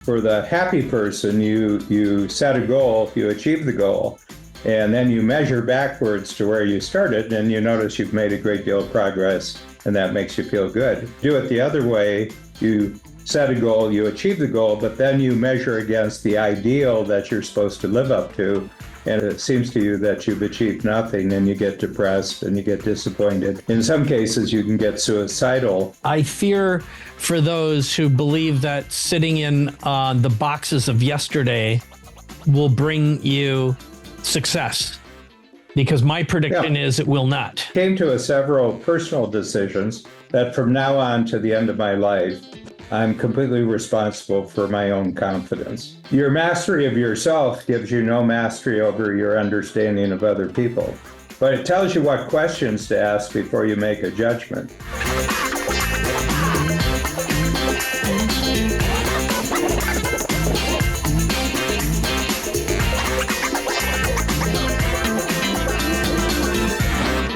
for the happy person, you set a goal, you achieve the goal, and then you measure backwards to where you started, and you notice you've made a great deal of progress, and that makes you feel good. Do it the other way. You set a goal, you achieve the goal, but then you measure against the ideal that you're supposed to live up to, and it seems to you that you've achieved nothing, and you get depressed and you get disappointed. In some cases, you can get suicidal. I fear for those who believe that sitting in the boxes of yesterday will bring you success, because my prediction is it will not. Came to several personal decisions that from now on to the end of my life, I'm completely responsible for my own confidence. Your mastery of yourself gives you no mastery over your understanding of other people, but it tells you what questions to ask before you make a judgment.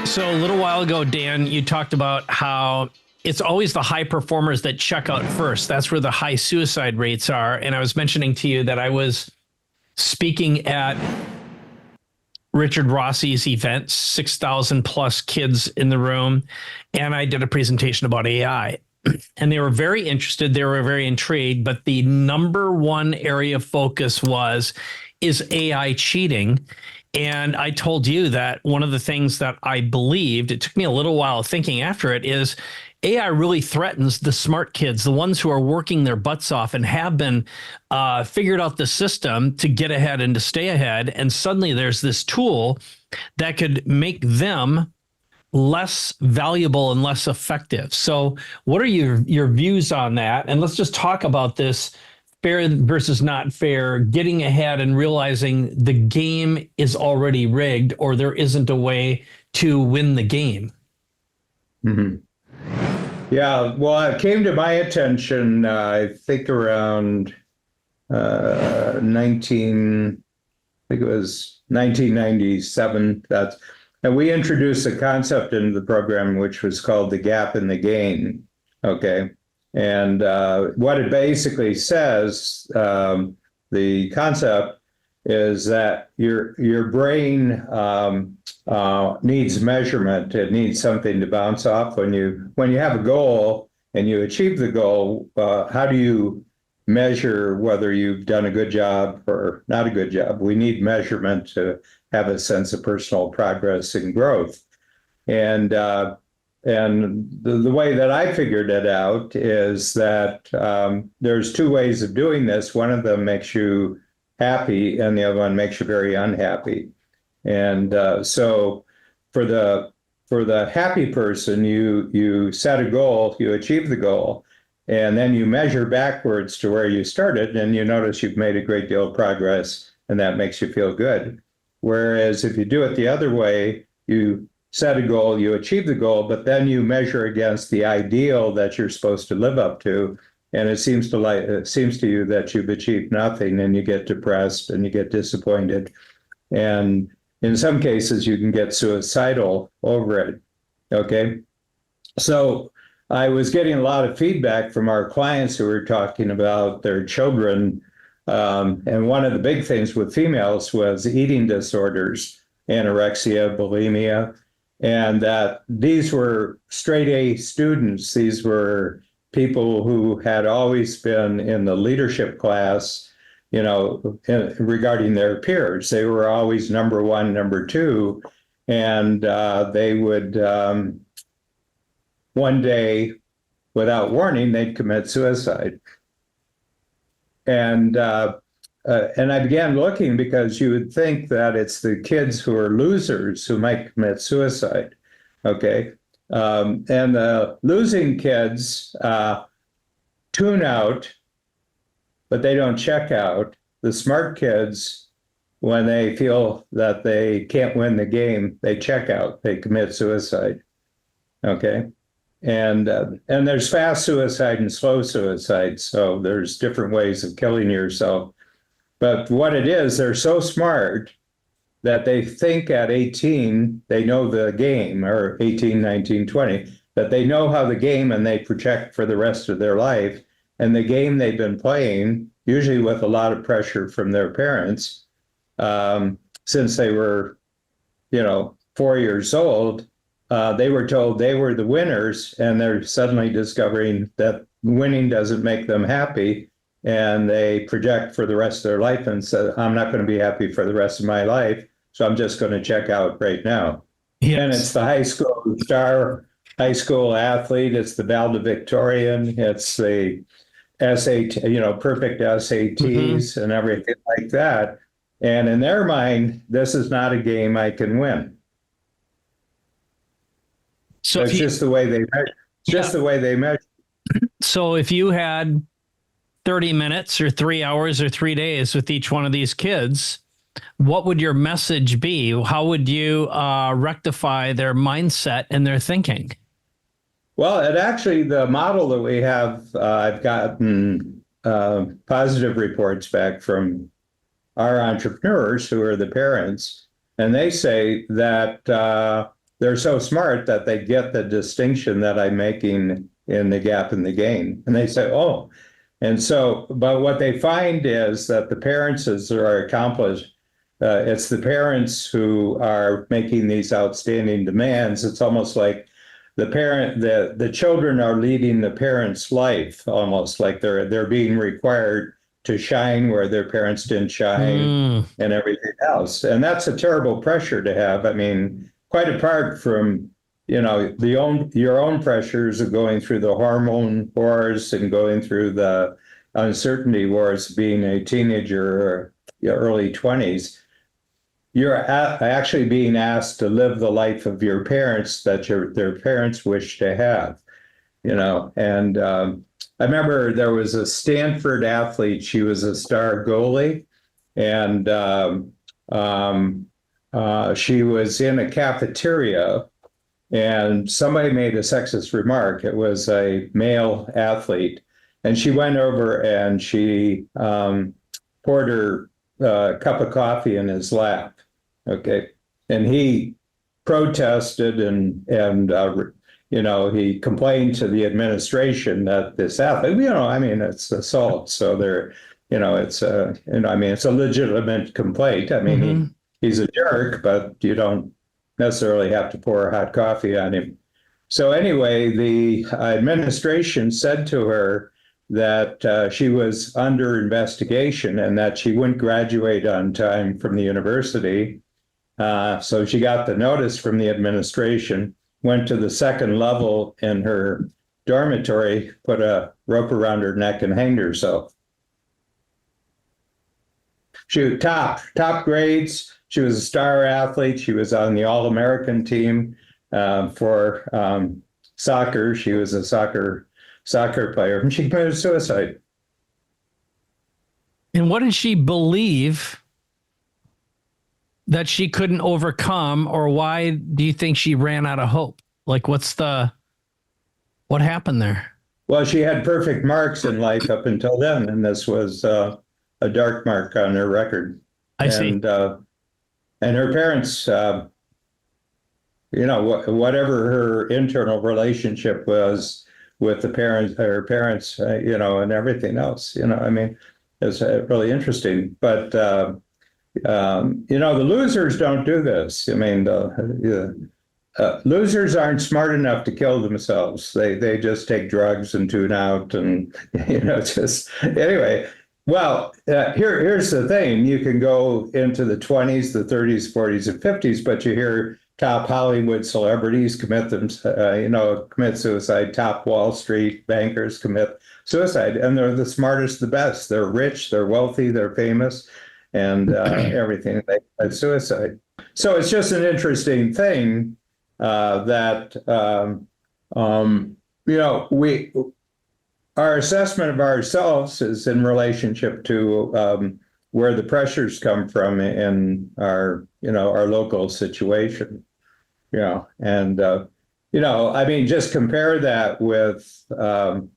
So a little while ago, Dan, you talked about how it's always the high performers that check out first. That's where the high suicide rates are. And I was mentioning to you that I was speaking at Richard Rossi's event, 6,000 plus kids in the room. And I did a presentation about AI. And they were very interested. They were very intrigued. But the number one area of focus is AI cheating? And I told you that one of the things that I believed, it took me a little while thinking after it, is AI really threatens the smart kids, the ones who are working their butts off and have been figured out the system to get ahead and to stay ahead. And suddenly there's this tool that could make them less valuable and less effective. So what are your views on that? And let's just talk about this fair versus not fair, getting ahead and realizing the game is already rigged, or there isn't a way to win the game. Mm-hmm. Yeah, well, it came to my attention, I think around 1997. And we introduced a concept into the program, which was called the gap in the gain. Okay. And what it basically says, the concept is that your brain needs measurement. It needs something to bounce off. When you have a goal and you achieve the goal, how do you measure whether you've done a good job or not a good job? We need measurement to have a sense of personal progress and growth. And the way that I figured it out is that there's two ways of doing this. One of them makes you happy, and the other one makes you very unhappy. And so for the happy person, you set a goal, you achieve the goal, and then you measure backwards to where you started, and you notice you've made a great deal of progress, and that makes you feel good. Whereas if you do it the other way, you set a goal, you achieve the goal, but then you measure against the ideal that you're supposed to live up to, and it seems to you that you've achieved nothing, and you get depressed and you get disappointed, and in some cases you can get suicidal over it. Okay, so I was getting a lot of feedback from our clients who were talking about their children, and one of the big things with females was eating disorders, anorexia, bulimia. And that these were straight A students. These were people who had always been in the leadership class, regarding their peers. They were always number one, number two, and they would, one day, without warning, they'd commit suicide. And I began looking, because you would think that it's the kids who are losers who might commit suicide, okay? And the losing kids tune out, but they don't check out. The smart kids, when they feel that they can't win the game, they check out, they commit suicide, okay? And there's fast suicide and slow suicide, so there's different ways of killing yourself. But what it is, they're so smart that they think at 18, they know the game, or 18, 19, 20, that they know how the game, and they project for the rest of their life. And the game they've been playing usually with a lot of pressure from their parents, since they were, 4 years old. They were told they were the winners, and they're suddenly discovering that winning doesn't make them happy. And they project for the rest of their life and say, I'm not going to be happy for the rest of my life, so I'm just going to check out right now. Yes. And it's the high school athlete, it's the valedictorian, it's the SAT, perfect SATs and everything like that. And in their mind, this is not a game I can win. So it's just the way they measure. It's just the way they measure. So if you had 30 minutes or 3 hours or 3 days with each one of these kids, what would your message be? How would you rectify their mindset and their thinking? Well, the model that we have, I've gotten positive reports back from our entrepreneurs who are the parents, and they say that they're so smart that they get the distinction that I'm making in the gap and the gain. And they say, oh, and so, but what they find is that the parents are accomplished. It's the parents who are making these outstanding demands. It's almost like the children are leading the parents' life, almost like they're being required to shine where their parents didn't shine and everything else. And that's a terrible pressure to have. I mean, quite apart from, your own pressures of going through the hormone wars and going through the uncertainty wars, being a teenager or your early 20s, you're actually being asked to live the life of your parents that their parents wish to have, and I remember there was a Stanford athlete. She was a star goalie, and she was in a cafeteria, and somebody made a sexist remark. It was a male athlete, and she went over and she poured her cup of coffee in his lap. Okay, and he protested and he complained to the administration that this athlete, it's assault. So it's a legitimate complaint. I mean, he's a jerk, but you don't necessarily have to pour hot coffee on him. So anyway, the administration said to her that she was under investigation and that she wouldn't graduate on time from the university. So she got the notice from the administration, went to the second level in her dormitory, put a rope around her neck and hanged herself. She top grades. She was a star athlete. She was on the All-American team for soccer. She was a soccer player, and she committed suicide. And what did she believe that she couldn't overcome, or why do you think she ran out of hope? Like, what happened there? Well, she had perfect marks in life up until then, and this was a dark mark on her record. I see. And her parents, whatever her internal relationship was with her parents, and everything else, it's really interesting. But the losers don't do this. I mean, losers aren't smart enough to kill themselves. They just take drugs and tune out, and anyway. Well, here's the thing. You can go into the 20s, the 30s, 40s, and 50s, but you hear top Hollywood celebrities commit suicide. Top Wall Street bankers commit suicide, and they're the smartest, the best. They're rich, they're wealthy, they're famous, and everything. They commit suicide. So it's just an interesting thing that our assessment of ourselves is in relationship to where the pressures come from in our local situation. Just compare that with the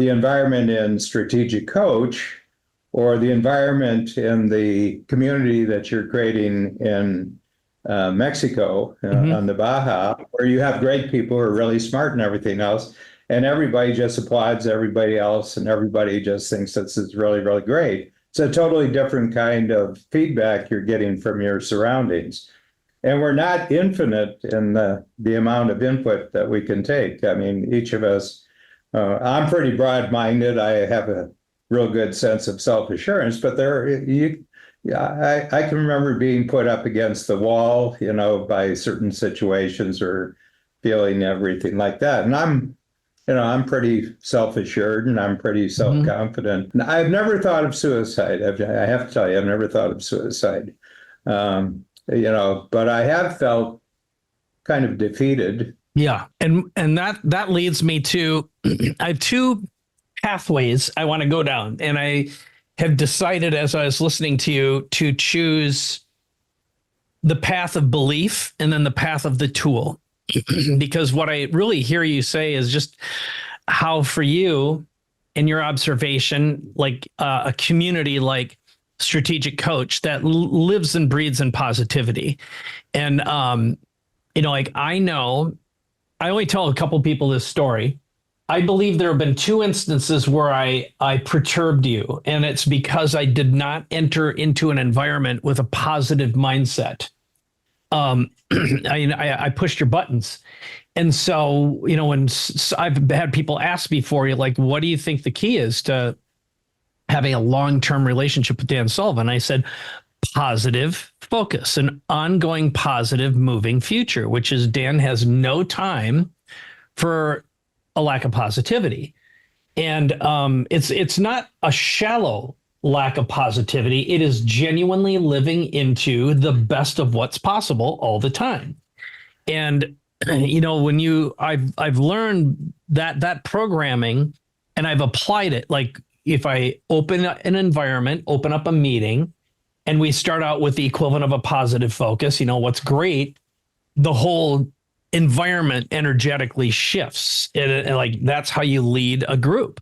environment in Strategic Coach, or the environment in the community that you're creating in Mexico, on the Baja, where you have great people who are really smart and everything else. and everybody just applauds everybody else, and everybody just thinks this is really, really great. It's a totally different kind of feedback you're getting from your surroundings. And we're not infinite in the amount of input that we can take. I mean, each of us, I'm pretty broad-minded. I have a real good sense of self-assurance, but I can remember being put up against the wall, by certain situations or feeling everything like that. And I'm pretty self-assured and I'm pretty self-confident. Mm-hmm. I've never thought of suicide. I have to tell you, I've never thought of suicide. But I have felt kind of defeated. Yeah. And that leads me to, I have two pathways I want to go down. And I have decided as I was listening to you to choose the path of belief and then the path of the tool. Because what I really hear you say is just how for you, in your observation, like a community like Strategic Coach that lives and breathes in positivity. And, like I only tell a couple people this story. I believe there have been two instances where I perturbed you, and it's because I did not enter into an environment with a positive mindset. I pushed your buttons. And so, when I've had people ask before, like, what do you think the key is to having a long-term relationship with Dan Sullivan? I said, positive focus, an ongoing positive moving future, which is Dan has no time for a lack of positivity. And it's not a shallow lack of positivity. It is genuinely living into the best of what's possible all the time. And, when I've learned that programming and I've applied it, like if I open an environment, open up a meeting, and we start out with the equivalent of a positive focus, what's great, the whole environment energetically shifts. And like, that's how you lead a group.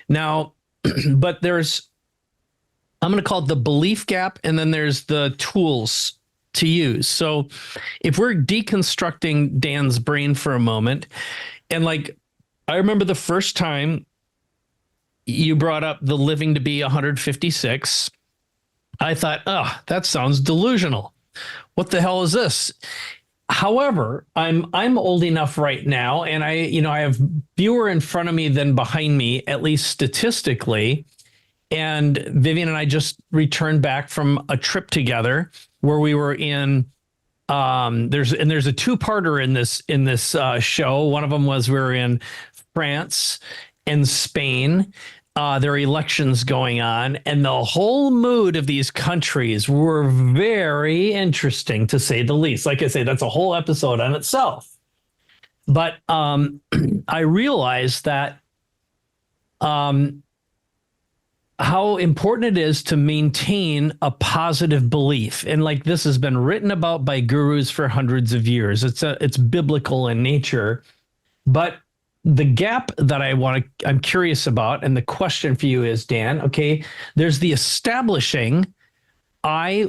Now, but I'm going to call it the belief gap, and then there's the tools to use. So if we're deconstructing Dan's brain for a moment, and like, I remember the first time you brought up the living to be 156, I thought, oh, that sounds delusional. What the hell is this? However, I'm old enough right now, and I have fewer in front of me than behind me, at least statistically. And Vivian and I just returned back from a trip together where we were in. There's a two-parter in this show. One of them was we were in France and Spain. There are elections going on, and the whole mood of these countries were very interesting, to say the least. Like I say, that's a whole episode on itself. But I realized that how important it is to maintain a positive belief. And like, this has been written about by gurus for hundreds of years. It's biblical in nature. But the gap that I'm curious about, and the question for you is, Dan, okay, there's the establishing, I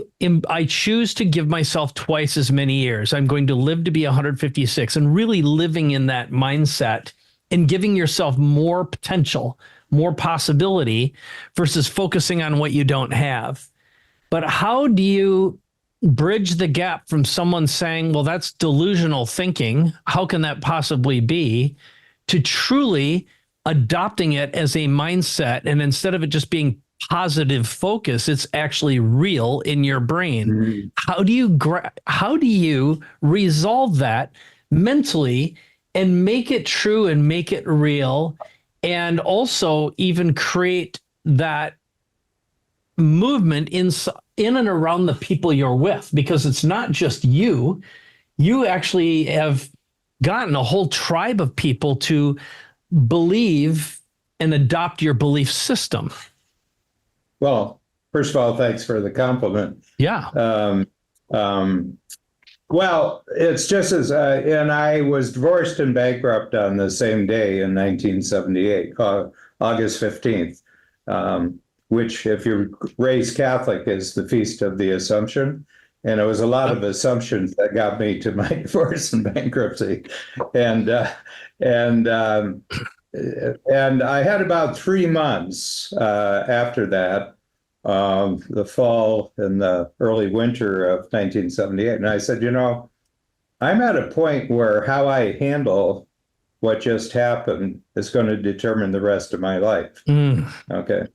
choose to give myself twice as many years. I'm going to live to be 156, and really living in that mindset and giving yourself more potential, more possibility versus focusing on what you don't have. But how do you bridge the gap from someone saying, well, that's delusional thinking, how can that possibly be, to truly adopting it as a mindset, and instead of it just being positive focus, it's actually real in your brain? Mm-hmm. How do you resolve that mentally and make it true and make it real, and also even create that movement in and around the people you're with? Because it's not just you actually have gotten a whole tribe of people to believe and adopt your belief system. Well, first of all, thanks for the compliment. Yeah. Well, it's just as, and I was divorced and bankrupt on the same day in 1978, August 15th, which, if you're raised Catholic, is the Feast of the Assumption. And it was a lot of assumptions that got me to my divorce and bankruptcy. And and and I had about 3 months after that, the fall and the early winter of 1978. And I said, I'm at a point where how I handle what just happened is going to determine the rest of my life. Okay.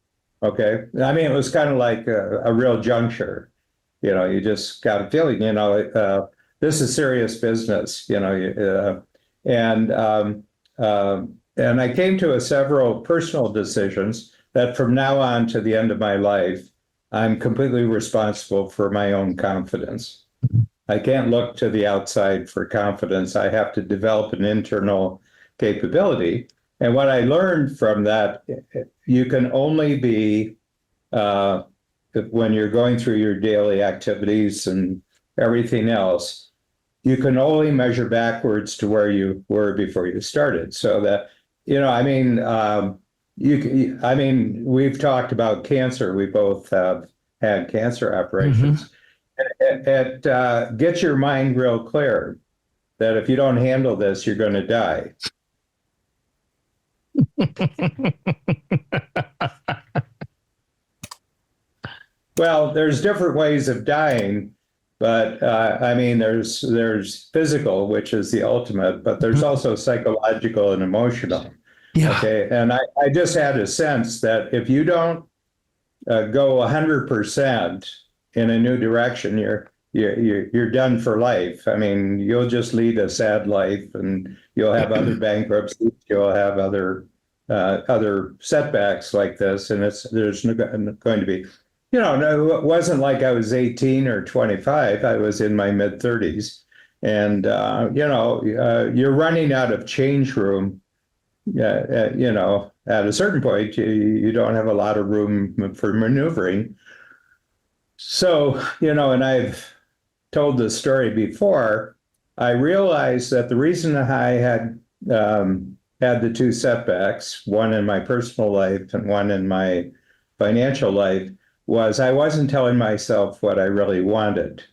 Okay. I mean, it was kind of like a real juncture. You just got a feeling, this is serious business, and I came to several personal decisions that from now on to the end of my life, I'm completely responsible for my own confidence. I can't look to the outside for confidence. I have to develop an internal capability. And what I learned from that, you can only be, when you're going through your daily activities and everything else, you can only measure backwards to where you were before you started. So that, we've talked about cancer. We both have had cancer operations. It gets your mind real clear that if you don't handle this, you're going to die. Well, there's different ways of dying, but there's physical, which is the ultimate, but there's also psychological and emotional. Yeah. Okay. And I just had a sense that if you don't go 100% in a new direction, you're done for life. I mean, you'll just lead a sad life, and you'll have other bankruptcies, you'll have other setbacks like this, and there's going to be, no, it wasn't like I was 18 or 25. I was in my mid 30s, and you're running out of change room. At a certain point, you don't have a lot of room for maneuvering. So, and I've told this story before, I realized that the reason I had had the two setbacks, one in my personal life and one in my financial life, was I wasn't telling myself what I really wanted.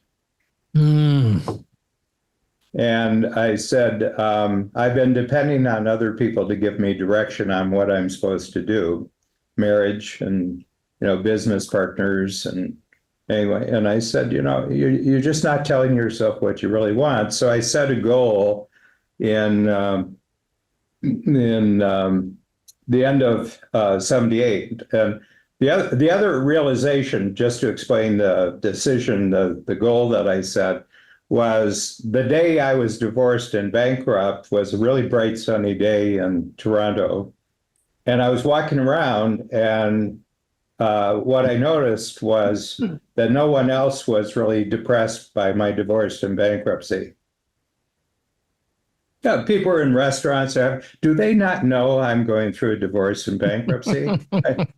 And I said, I've been depending on other people to give me direction on what I'm supposed to do, marriage and, business partners. And anyway, and I said, you're just not telling yourself what you really want. So I set a goal in the end of 78. And the other realization, just to explain the decision, the goal that I set, was the day I was divorced and bankrupt was a really bright sunny day in Toronto. And I was walking around, and what I noticed was that no one else was really depressed by my divorce and bankruptcy. Yeah, people are in restaurants. Do they not know I'm going through a divorce and bankruptcy?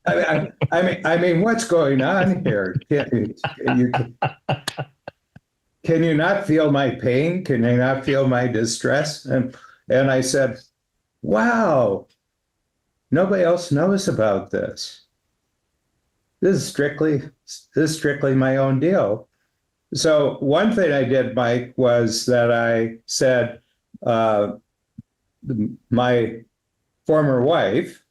I mean, what's going on here? Can you not feel my pain? Can you not feel my distress? And I said, wow, nobody else knows about this. This is strictly my own deal. So one thing I did, Mike, was that I said, my former wife,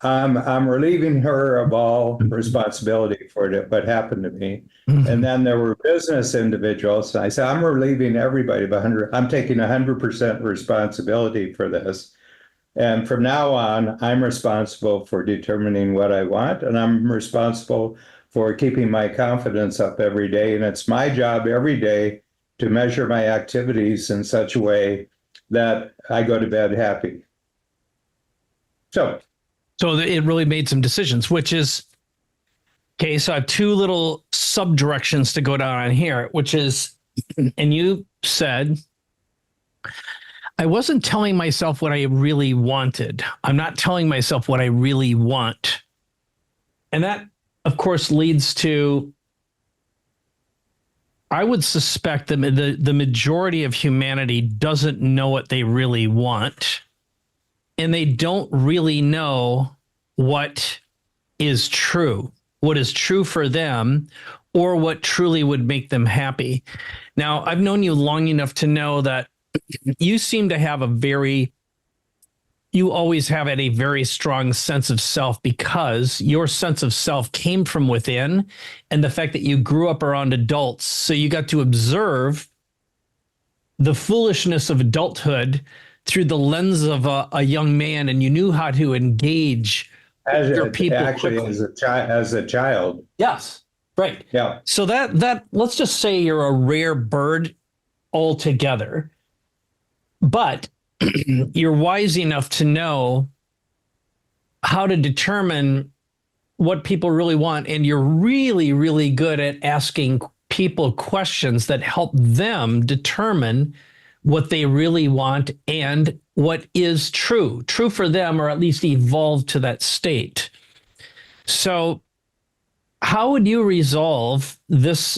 I'm relieving her of all responsibility for what happened to me. And then there were business individuals. And I said, I'm relieving everybody of I'm taking 100% responsibility for this. And from now on, I'm responsible for determining what I want, and I'm responsible for keeping my confidence up every day. And it's my job every day to measure my activities in such a way that I go to bed happy. So it really made some decisions, which is, okay, so I have two little sub-directions to go down on here, which is, and you said, I wasn't telling myself what I really wanted. I'm not telling myself what I really want. And that, of course, leads to, I would suspect that the majority of humanity doesn't know what they really want. And they don't really know what is true. what is true for them, or what truly would make them happy. Now, I've known you long enough to know that you seem to have you always have had a very strong sense of self, because your sense of self came from within, and the fact that you grew up around adults. So you got to observe the foolishness of adulthood through the lens of a young man, and you knew how to engage your people actually quickly. as a child. Yes, right. Yeah. So that let's just say you're a rare bird altogether, but you're wise enough to know how to determine what people really want, and you're really, really good at asking people questions that help them determine what they really want and what is true for them, or at least evolve to that state. So how would you resolve this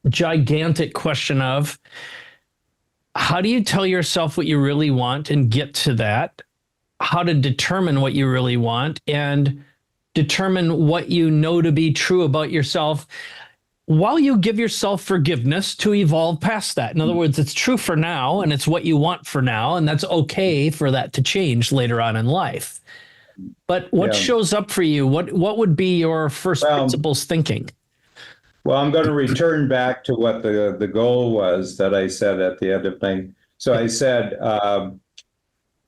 gigantic question of, how do you tell yourself what you really want and get to that? How to determine what you really want and determine what you know to be true about yourself, while you give yourself forgiveness to evolve past that. In other words, it's true for now, and it's what you want for now, and that's okay for that to change later on in life. But what shows up for you? What would be your first principles thinking? Well, I'm going to return back to what the goal was that I said at the end of thing. So I said,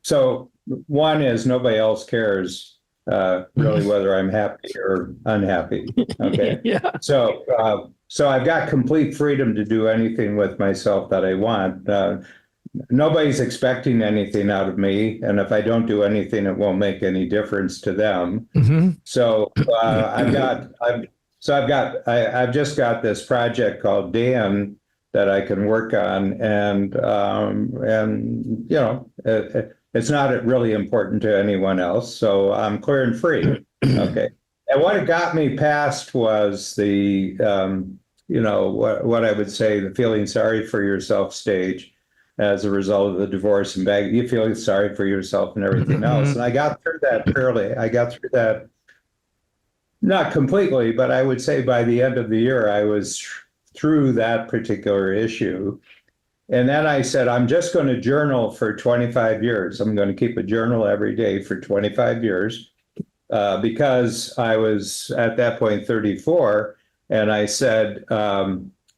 so one is nobody else cares really whether I'm happy or unhappy. Okay. Yeah. So I've got complete freedom to do anything with myself that I want. Nobody's expecting anything out of me, and if I don't do anything, it won't make any difference to them. Mm-hmm. So I've just got this project called Dan that I can work on, and you know, it's not really important to anyone else, so I'm clear and free. Okay, and what it got me past was the you know, what I would say, the feeling sorry for yourself stage as a result of the divorce and you feeling sorry for yourself and everything else, and I got through that. Not completely, but I would say by the end of the year, I was through that particular issue. And then I said, I'm just going to journal for 25 years. I'm going to keep a journal every day for 25 years because I was at that point 34. And I said,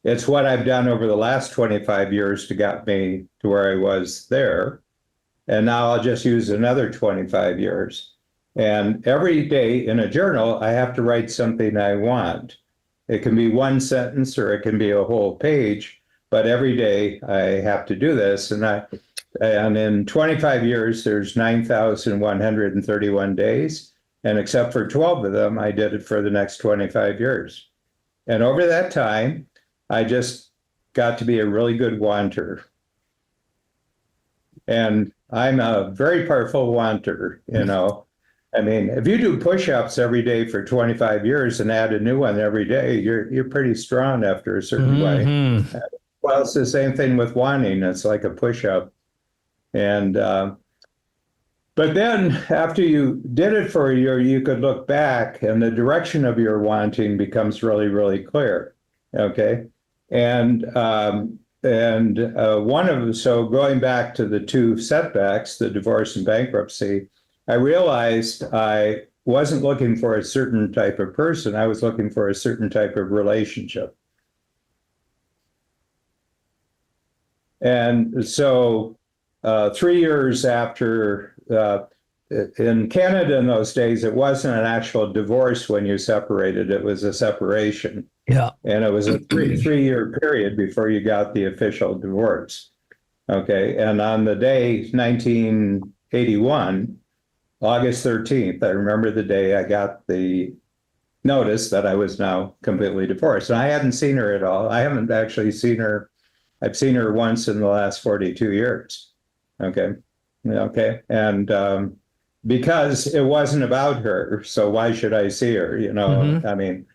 it's what I've done over the last 25 years to get me to where I was there. And now I'll just use another 25 years. And every day in a journal, I have to write something I want. It can be one sentence or it can be a whole page, but every day I have to do this. And in 25 years, there's 9,131 days. And except for 12 of them, I did it for the next 25 years. And over that time, I just got to be a really good wanter. And I'm a very powerful wanter, you know. I mean, if you do push-ups every day for 25 years and add a new one every day, you're pretty strong after a certain way. Well, it's the same thing with wanting. It's like a push-up. And but then after you did it for a year, you could look back and the direction of your wanting becomes really, really clear. Okay. And so going back to the two setbacks, the divorce and bankruptcy, I realized I wasn't looking for a certain type of person. I was looking for a certain type of relationship. And so 3 years after, in Canada in those days, it wasn't an actual divorce when you separated, it was a separation. Yeah. And it was a three-year period before you got the official divorce. Okay. And on the day 1981, August 13th, I remember the day I got the notice that I was now completely divorced. And I hadn't seen her at all. I haven't actually seen her. I've seen her once in the last 42 years. Okay. Okay. And because it wasn't about her, so why should I see her? You know, I mean,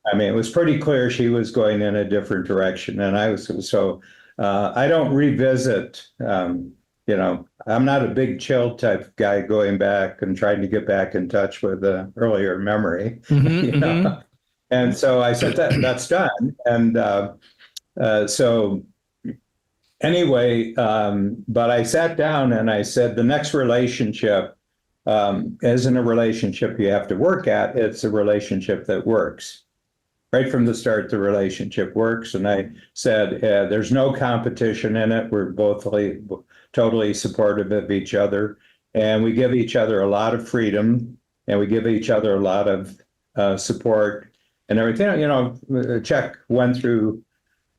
it was pretty clear she was going in a different direction. And I was, so I don't revisit, you know, I'm not a big chill type guy going back and trying to get back in touch with the earlier memory, you know. And so I said that's done. And so anyway, but I sat down and I said the next relationship isn't a relationship you have to work at. It's a relationship that works. Right from the start, the relationship works. And I said, there's no competition in it. We're both totally supportive of each other. And we give each other a lot of freedom. And we give each other a lot of support and everything. You know, the check went through.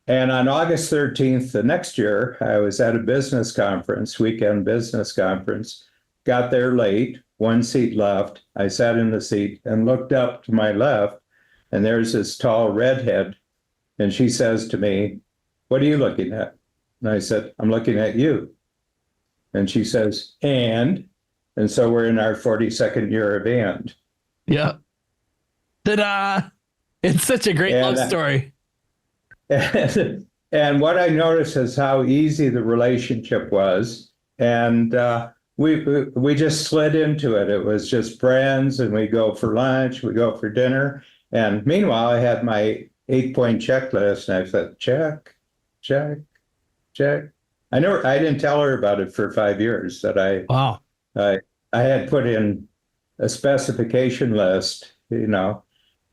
And on August 13th, the next year, I was at a business conference, weekend business conference, got there late, one seat left. I sat in the seat and looked up to my left. And there's this tall redhead, and she says to me, "What are you looking at?" And I said, "I'm looking at you." And she says, And so we're in our 42nd year of and. Yeah. Ta-da! It's such a great love story. And what I noticed is how easy the relationship was. And we just slid into it. It was just friends, and we go for lunch, we go for dinner. And meanwhile, I had my 8-point checklist, and I said, check, check, check. I didn't tell her about it for 5 years that I had put in a specification list, you know.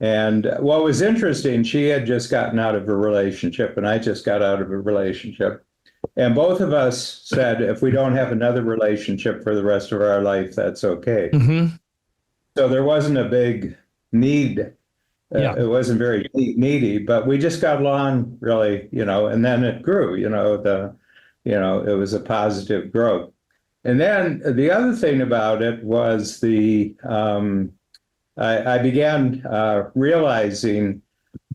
And what was interesting, she had just gotten out of a relationship, and I just got out of a relationship. And both of us said, if we don't have another relationship for the rest of our life, that's okay. So there wasn't a big need. It wasn't very needy, but we just got along really, you know, and then it grew, you know, it was a positive growth. And then the other thing about it was I began realizing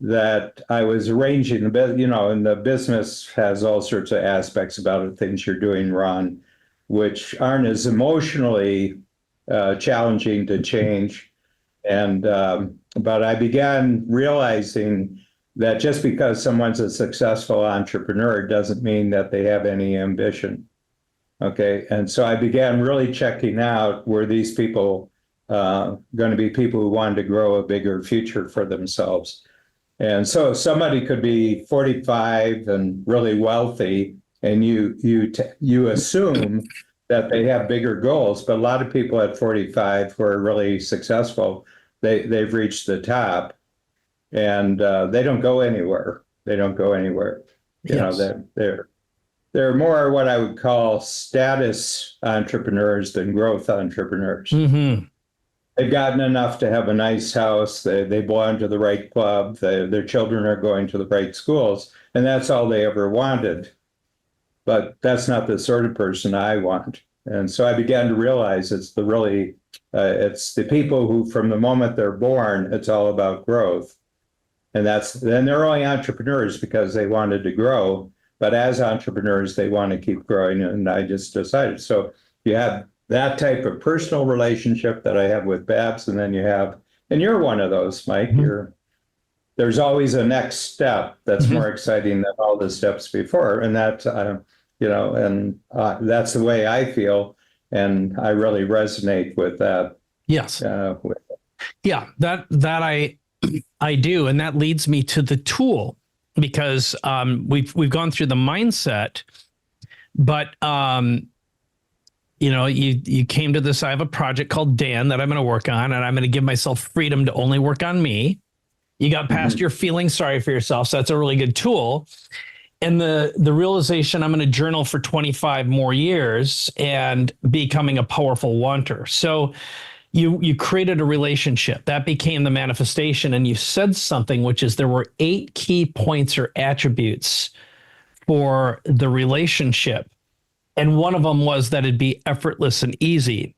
that I was arranging the bit, you know, and the business has all sorts of aspects about it, things you're doing, Ron, which aren't as emotionally challenging to change. And but I began realizing that just because someone's a successful entrepreneur doesn't mean that they have any ambition. Okay. And so I began really checking out, were these people going to be people who wanted to grow a bigger future for themselves? And so somebody could be 45 and really wealthy, and you assume that they have bigger goals, but a lot of people at 45 who are really successful, they've reached the top, and they don't go anywhere. They don't go anywhere. You know, they're more what I would call status entrepreneurs than growth entrepreneurs. They've gotten enough to have a nice house. They belong to the right club. Their children are going to the right schools, and that's all they ever wanted. But that's not the sort of person I want. And so I began to realize it's the people who, from the moment they're born, it's all about growth. And then they're only entrepreneurs because they wanted to grow. But as entrepreneurs, they want to keep growing. And I just decided. So you have that type of personal relationship that I have with Babs, and then and you're one of those, Mike. There's always a next step that's more exciting than all the steps before. And that, you know, and that's the way I feel. And I really resonate with that. Yes. Yeah, that I do. And that leads me to the tool, because we've gone through the mindset, but you know, you came to this. I have a project called Dan that I'm going to work on, and I'm going to give myself freedom to only work on me. You got past your feeling sorry for yourself. So that's a really good tool. And the realization, I'm going to journal for 25 more years and becoming a powerful wanter. So you created a relationship that became the manifestation. And you said something, which is there were 8 key points or attributes for the relationship. And one of them was that it'd be effortless and easy.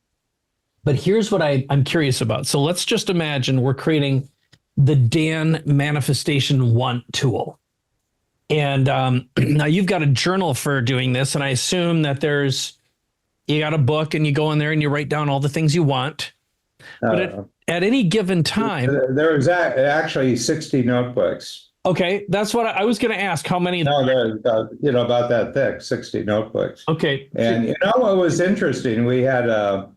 But here's what I'm curious about. So let's just imagine we're creating the Dan Manifestation Want tool. And now you've got a journal for doing this. And I assume that you got a book and you go in there and you write down all the things you want. But at any given time. There's actually 60 notebooks. Okay, that's what I was going to ask. How many? No, they're about that thick, 60 notebooks. Okay. And what was interesting? We had a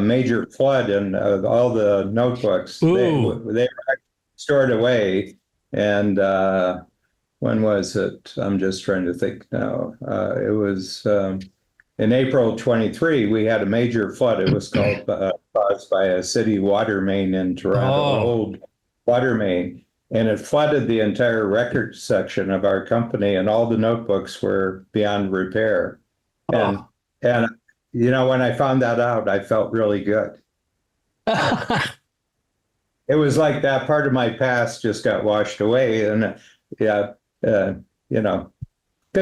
major flood, and all the notebooks they were stored away. And when was it? I'm just trying to think now. It was in April 23. We had a major flood. It was caused by a city water main in Toronto, old water main. And it flooded the entire record section of our company, and all the notebooks were beyond repair. And when I found that out, I felt really good. It was like that part of my past just got washed away. And because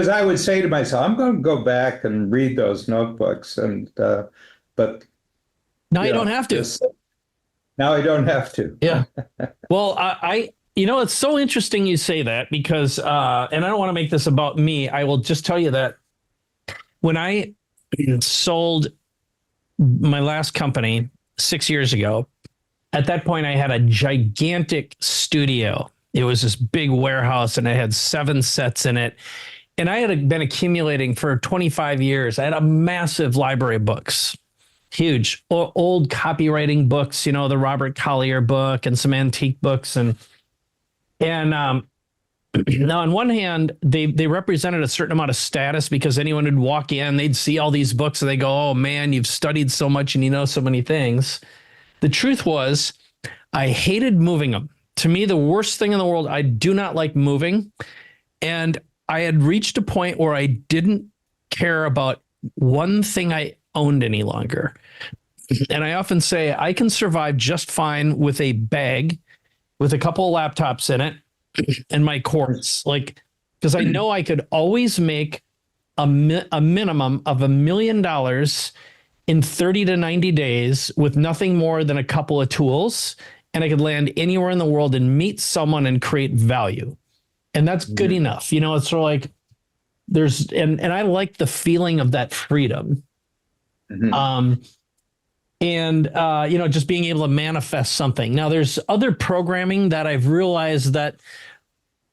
I would say to myself, I'm going to go back and read those notebooks. But now you don't have to. Now I don't have to. Yeah. Well, it's so interesting you say that because, and I don't want to make this about me. I will just tell you that when I sold my last company 6 years ago, at that point, I had a gigantic studio. It was this big warehouse and it had 7 sets in it. And I had been accumulating for 25 years. I had a massive library of books, huge, old copywriting books, the Robert Collier book and some antique books. And now on one hand, they represented a certain amount of status because anyone would walk in, they'd see all these books and they go, oh man, you've studied so much and you know so many things. The truth was, I hated moving them. To me, the worst thing in the world, I do not like moving. And I had reached a point where I didn't care about one thing I owned any longer. And I often say I can survive just fine with a bag with a couple of laptops in it and my cords, because I know I could always make a minimum of $1 million in 30 to 90 days with nothing more than a couple of tools. And I could land anywhere in the world and meet someone and create value. And that's good enough. It's sort of like and I like the feeling of that freedom. Mm-hmm. Just being able to manifest something. Now there's other programming that I've realized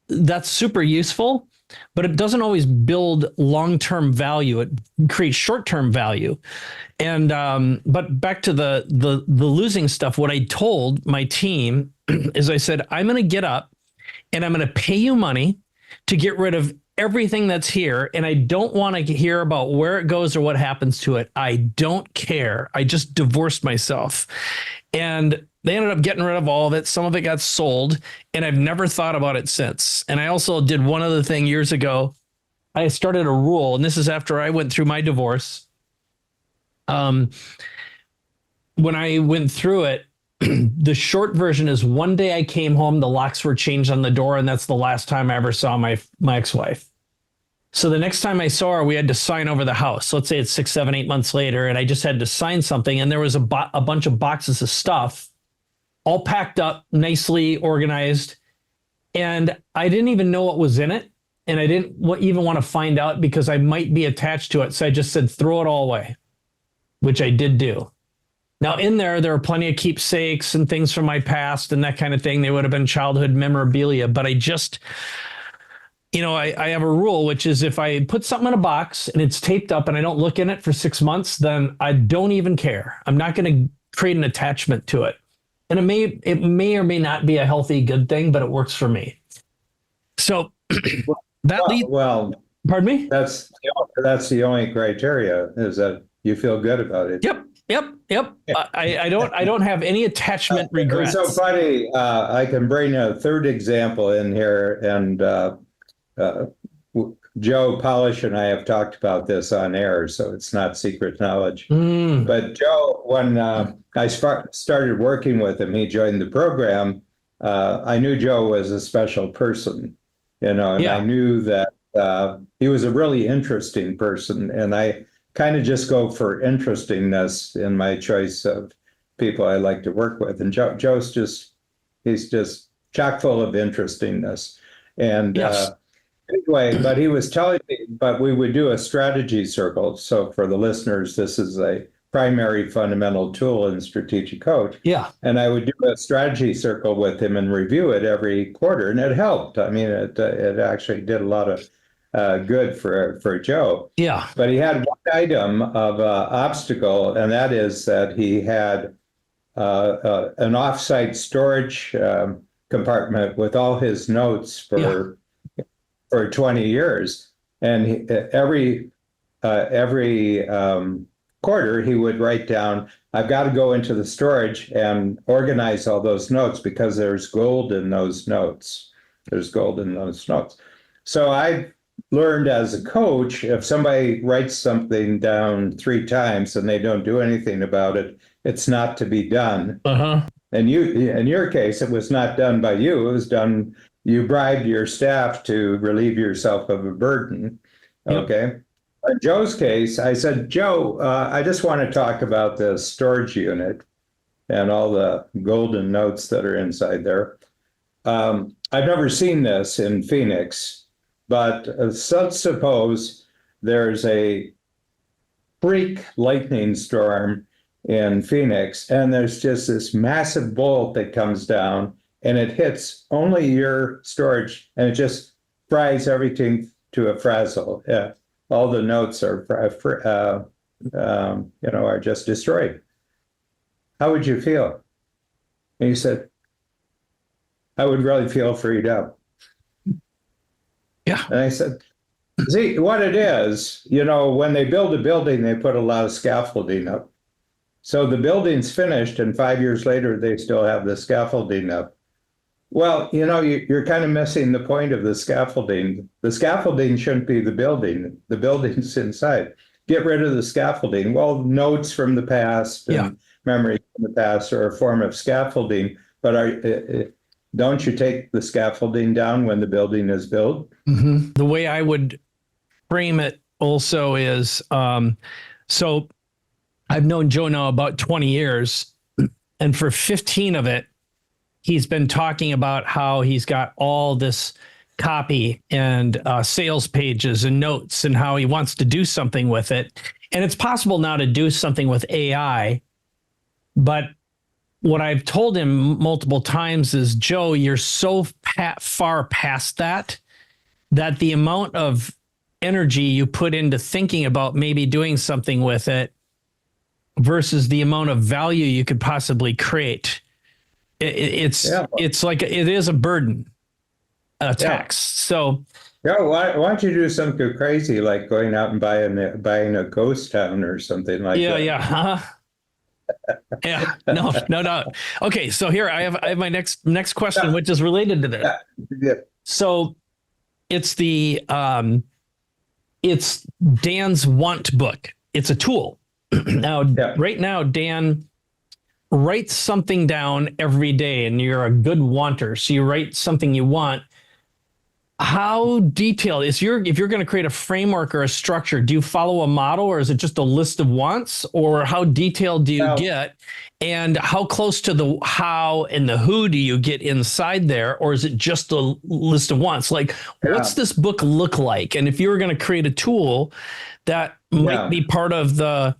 that's super useful, but it doesn't always build long-term value. It creates short-term value. And, but back to the losing stuff, what I told my team is I said, I'm going to get up and I'm going to pay you money to get rid of everything that's here. And I don't want to hear about where it goes or what happens to it. I don't care. I just divorced myself. And they ended up getting rid of all of it. Some of it got sold, and I've never thought about it since. And I also did one other thing years ago. I started a rule, and this is after I went through my divorce. When I went through it, the short version is one day I came home, the locks were changed on the door, and that's the last time I ever saw my ex-wife. So the next time I saw her, we had to sign over the house. So let's say it's 6, 7, 8 months later, and I just had to sign something, and there was a bunch of boxes of stuff all packed up, nicely organized, and I didn't even know what was in it, and I didn't even want to find out because I might be attached to it. So I just said, throw it all away, which I did do. Now, in there are plenty of keepsakes and things from my past and that kind of thing. They would have been childhood memorabilia, but I just, I have a rule, which is if I put something in a box and it's taped up and I don't look in it for 6 months, then I don't even care. I'm not going to create an attachment to it. And it may or may not be a healthy, good thing, but it works for me. So pardon me? That's the only criteria, is that you feel good about it. Yep. Yeah. I don't have any attachment regrets. It's so funny. I can bring a third example in here, and Joe Polish and I have talked about this on air, so it's not secret knowledge. But Joe, when I started working with him, he joined the program. I knew Joe was a special person, and I knew that he was a really interesting person, and I kind of just go for interestingness in my choice of people I like to work with. And he's just chock full of interestingness. And anyway, but he was telling me, but we would do a strategy circle. So for the listeners, this is a primary fundamental tool in Strategic Coach. Yeah. And I would do a strategy circle with him and review it every quarter, and it helped. I mean, it actually did a lot of good for Joe. Yeah. But he had one item of obstacle, and that is that he had an offsite storage compartment with all his notes for 20 years, and every quarter he would write down, I've got to go into the storage and organize all those notes because there's gold in those notes. There's gold in those notes. So I learned as a coach, if somebody writes something down 3 times and they don't do anything about it, it's not to be done. And in your case, it was not done by you. It was done, you bribed your staff to relieve yourself of a burden. Okay. In Joe's case, I said, Joe, I just want to talk about the storage unit and all the golden notes that are inside there. I've never seen this in Phoenix, but let's suppose there's a freak lightning storm in Phoenix, and there's just this massive bolt that comes down, and it hits only your storage, and it just fries everything to a frazzle. Yeah. All the notes are just destroyed. How would you feel? And he said, I would really feel freed up. Yeah. And I said, see, what it is, when they build a building, they put a lot of scaffolding up. So the building's finished, and 5 years later, they still have the scaffolding up. Well, you're kind of missing the point of the scaffolding. The scaffolding shouldn't be the building. The building's inside. Get rid of the scaffolding. Well, notes from the past and memories from the past are a form of scaffolding, but don't you take the scaffolding down when the building is built? Mm-hmm. The way I would frame it also is, so I've known Joe now about 20 years, and for 15 of it, he's been talking about how he's got all this copy and sales pages and notes and how he wants to do something with it. And it's possible now to do something with AI. But what I've told him multiple times is, Joe, you're so far past that the amount of energy you put into thinking about maybe doing something with it versus the amount of value you could possibly create. It's like it is a burden, a tax. So, why don't you do something crazy like going out and buying a ghost town or something like that? Yeah. No. Okay, so here I have my next question, which is related to this. Yeah. So, it's it's Dan's want book. It's a tool. Right now, Dan write something down every day, and you're a good wanter. So you write something you want. How detailed if you're going to create a framework or a structure, do you follow a model, or is it just a list of wants, or how detailed do you get? And how close to the how and the who do you get inside there? Or is it just a list of wants? Like, what's this book look like? And if you were going to create a tool that might be part of the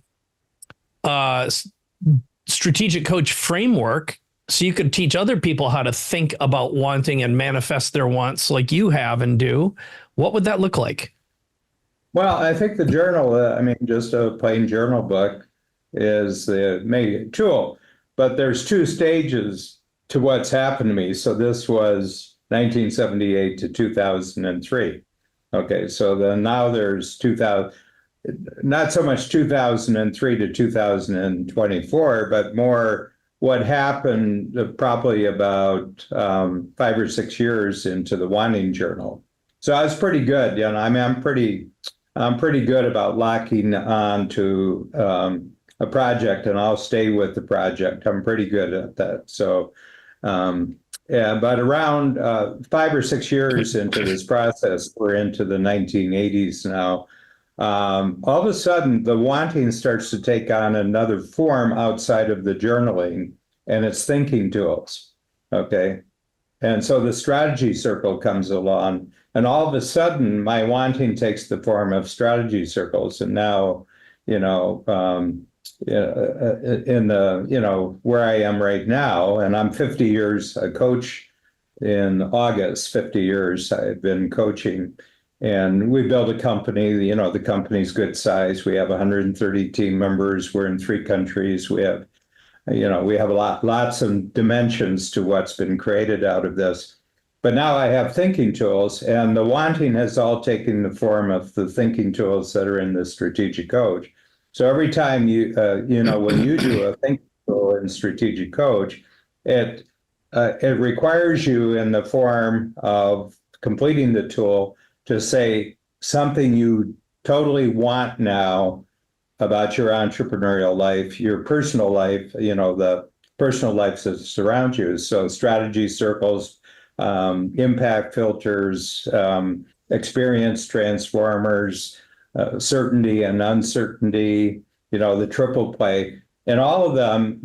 strategic coach framework, so you could teach other people how to think about wanting and manifest their wants like you have and do, what would that look like? Well, I think the journal, just a plain journal book is the main tool, but there's 2 stages to what's happened to me. So this was 1978 to 2003. Okay, so then now there's 2000, not so much 2003 to 2024, but more what happened probably about 5 or 6 years into the wanting journal. So I was pretty good. I'm pretty good about locking on to a project, and I'll stay with the project. I'm pretty good at that. So, but around 5 or 6 years into this process, we're into the 1980s now. All of a sudden, the wanting starts to take on another form outside of the journaling, and it's thinking tools. Okay. And so the strategy circle comes along, and all of a sudden, my wanting takes the form of strategy circles. And now, in the, where I am right now, and I'm 50 years a coach in August, 50 years I've been coaching. And we built a company, the company's good size. We have 130 team members. We're in 3 countries. We have lots of dimensions to what's been created out of this. But now I have thinking tools, and the wanting has all taken the form of the thinking tools that are in the strategic coach. So every time when you do a thinking tool in strategic coach, it requires you in the form of completing the tool to say something you totally want now about your entrepreneurial life, your personal life, the personal life that surrounds you. So strategy circles, impact filters, experience transformers, certainty and uncertainty, the triple play. And all of them,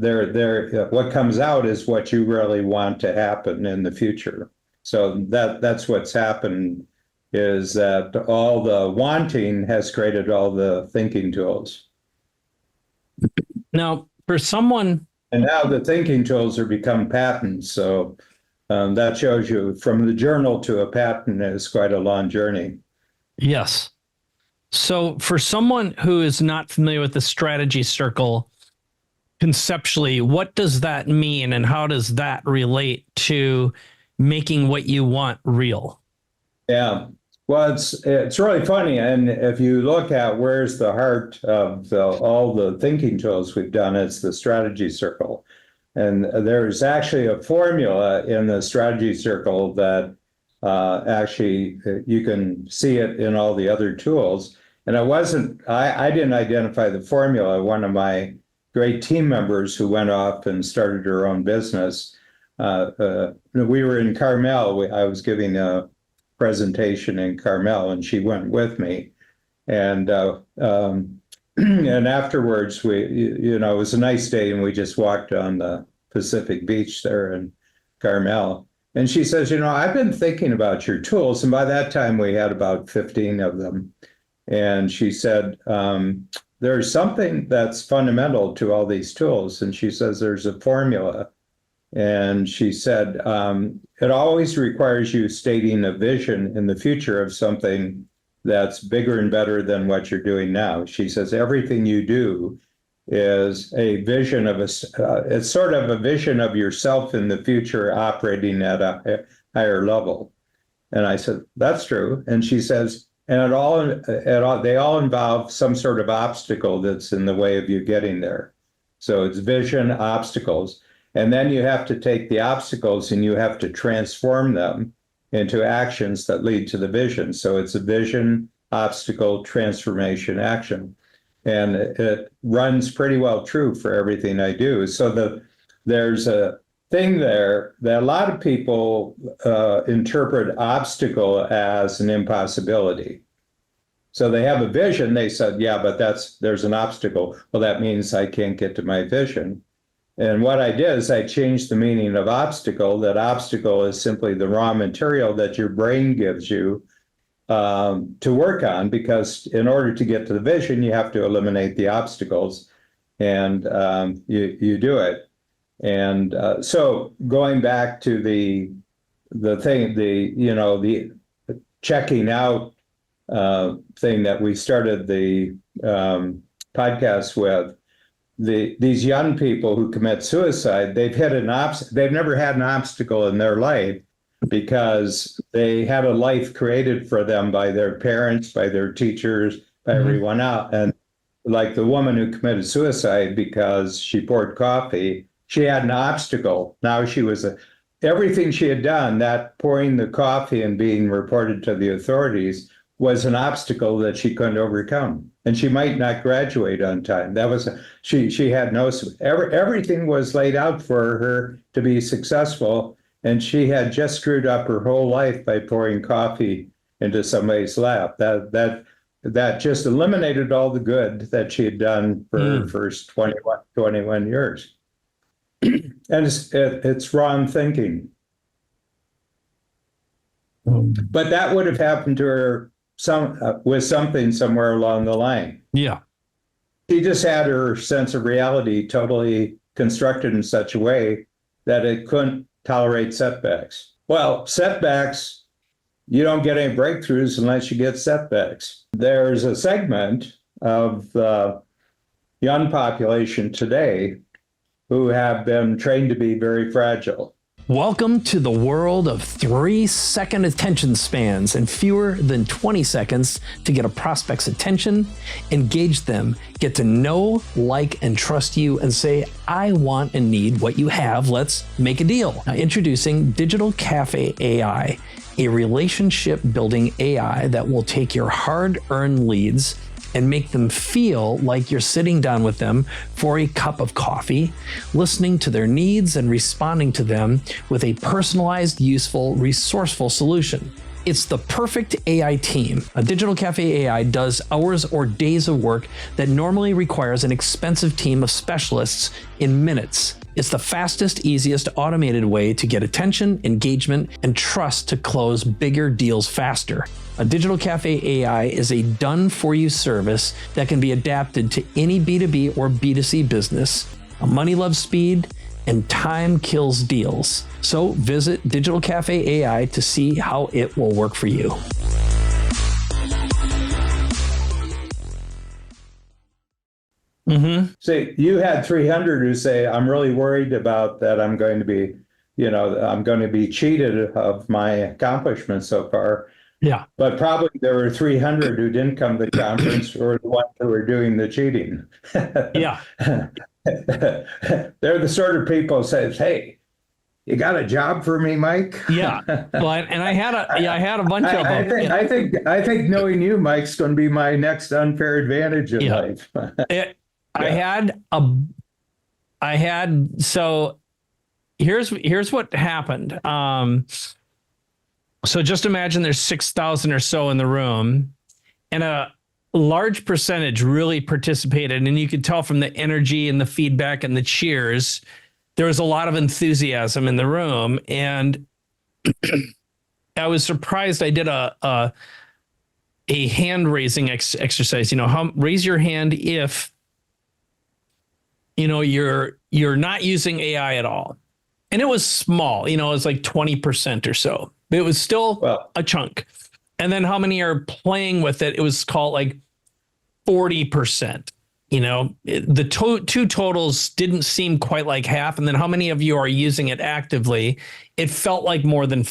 what comes out is what you really want to happen in the future. So that's what's happened, is that all the wanting has created all the thinking tools. Now, for someone... And now the thinking tools are become patents. So that shows you from the journal to a patent is quite a long journey. Yes. So for someone who is not familiar with the strategy circle, conceptually, what does that mean, and how does that relate to making what you want real? Yeah. Well, it's really funny. And if you look at where's the heart of all the thinking tools we've done, it's the strategy circle. And there's actually a formula in the strategy circle that actually you can see it in all the other tools. And I didn't identify the formula. One of my great team members who went off and started her own business, we were in Carmel. I was giving a presentation in Carmel, and she went with me. And and afterwards, it was a nice day, and we just walked on the Pacific beach there in Carmel. And she says, I've been thinking about your tools. And by that time, we had about 15 of them. And she said, there's something that's fundamental to all these tools. And she says, there's a formula. And she said, it always requires you stating a vision in the future of something that's bigger and better than what you're doing now. She says, everything you do is a vision of it's sort of a vision of yourself in the future operating at a higher level. And I said, that's true. And she says, and they all involve some sort of obstacle that's in the way of you getting there. So it's vision, obstacles. And then you have to take the obstacles and you have to transform them into actions that lead to the vision. So it's a vision, obstacle, transformation, action. And it runs pretty well true for everything I do. So there's a thing there that a lot of people interpret obstacle as an impossibility. So they have a vision. They said, yeah, but there's an obstacle. Well, that means I can't get to my vision. And what I did is I changed the meaning of obstacle. That obstacle is simply the raw material that your brain gives you to work on, because in order to get to the vision, you have to eliminate the obstacles, and you do it. And so going back to the thing, the checking out thing that we started the podcast with, these young people who commit suicide, they've never had an obstacle in their life because they had a life created for them by their parents, by their teachers, by everyone else. And like the woman who committed suicide because she poured coffee, she had an obstacle. Now everything she had done, that pouring the coffee and being reported to the authorities, was an obstacle that she couldn't overcome. And she might not graduate on time. She had everything was laid out for her to be successful. And she had just screwed up her whole life by pouring coffee into somebody's lap. That just eliminated all the good that she had done for her first 21 years. And it's wrong thinking. But that would have happened to her with something somewhere along the line. Yeah. she just had her sense of reality totally constructed in such a way that it couldn't tolerate setbacks. Well, setbacks, you don't get any breakthroughs unless you get setbacks. There's a segment of the young population today who have been trained to be very fragile. Welcome to the world of 3-second attention spans and fewer than 20 seconds to get a prospect's attention, engage them, get to know, like, and trust you, and say, I want and need what you have. Let's make a deal. Now, introducing Digital Cafe AI, a relationship building AI that will take your hard-earned leads and make them feel like you're sitting down with them for a cup of coffee, listening to their needs and responding to them with a personalized, useful, resourceful solution. It's the perfect AI team. A Digital Cafe AI does hours or days of work that normally requires an expensive team of specialists in minutes. It's the fastest, easiest, automated way to get attention, engagement, and trust to close bigger deals faster. A Digital Cafe AI is a done-for-you service that can be adapted to any B2B or B2C business. Money loves speed, and time kills deals. So visit Digital Cafe AI to see how it will work for you. See, you had 300 who say, I'm really worried about that. I'm going to be, I'm going to be cheated of my accomplishments so far. Yeah. But probably there were 300 who didn't come to the conference or the ones who were doing the cheating. Yeah. They're the sort of people who says, hey, you got a job for me, Mike? Yeah. Well, and I had a bunch of them. I think knowing you, Mike's going to be my next unfair advantage in life. So here's what happened. So just imagine there's 6,000 or so in the room, and a large percentage really participated. And you could tell from the energy and the feedback and the cheers, there was a lot of enthusiasm in the room. And I was surprised. I did a hand raising exercise. Raise your hand if you're not using AI at all. And it was small. It was like 20% or so. But it was still a chunk. And then how many are playing with it? It was called like 40%. The two totals didn't seem quite like half. And then how many of you are using it actively? It felt like more than